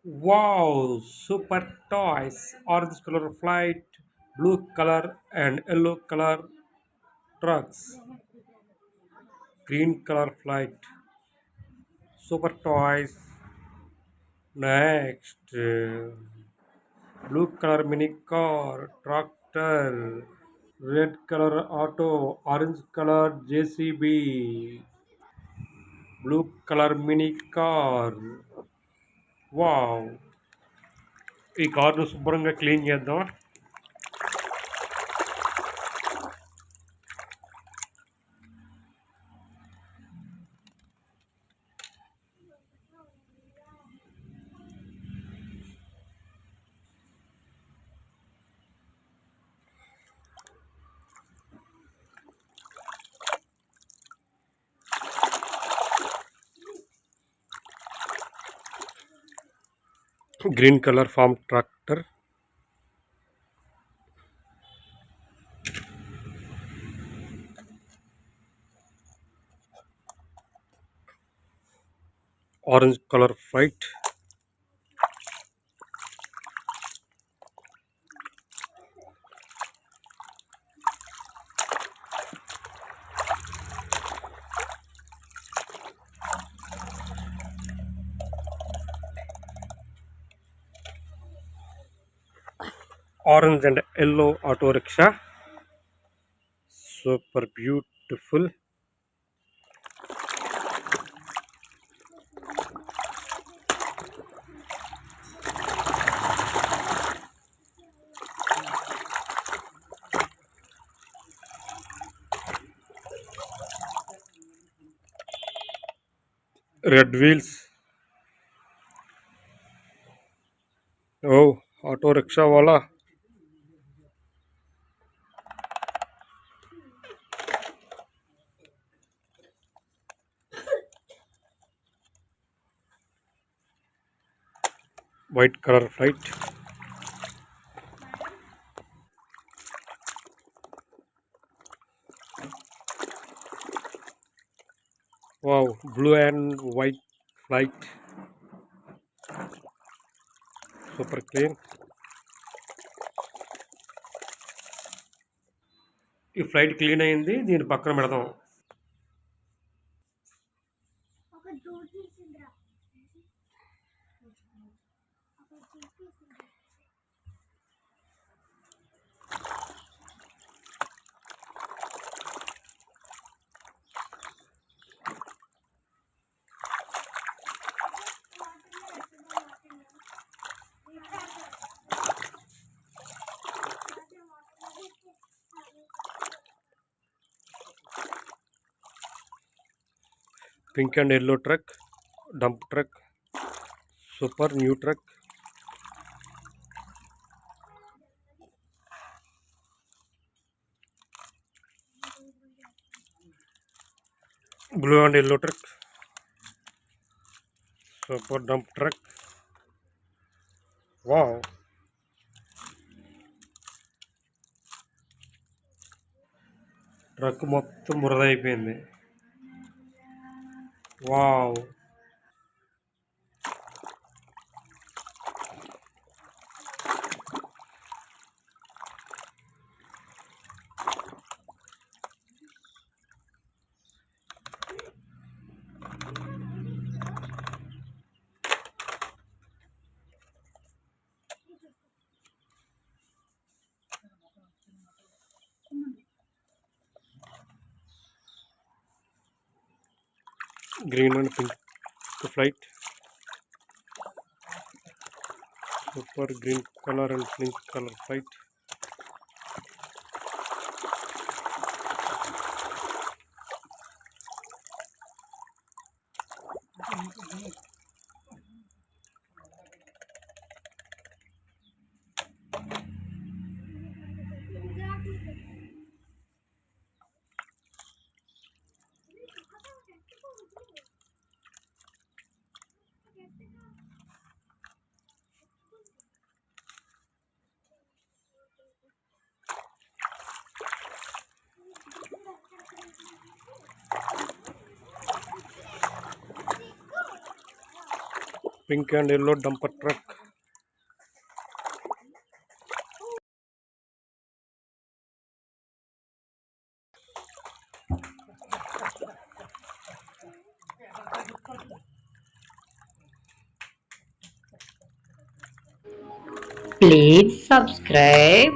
Wow, super toys. Orange color flight, blue color and yellow color trucks, green color flight, super toys. Next, blue color mini car, tractor, red color auto, orange color JCB, blue color mini car. వావ్! ఈ కార్‌ను శుభ్రంగా clean చేద్దాం. Green colour farm tractor, orange colour flight, orange and yellow auto rickshaw. Super beautiful. Red wheels. Oh auto rickshaw వాలా. White colour flight. Wow, blue and white flight. Super clean. ఈ flight clean అయింది, దీని పక్కన పెడదాం. Pink and yellow truck, dump truck, super new truck. Blue and yellow truck, super dump truck. Wow, truck మొత్తం బురద అయిపోయింది. Wow, green and pink flight, super green colour and pink colour flight. pink and yellow dumper truck. Please subscribe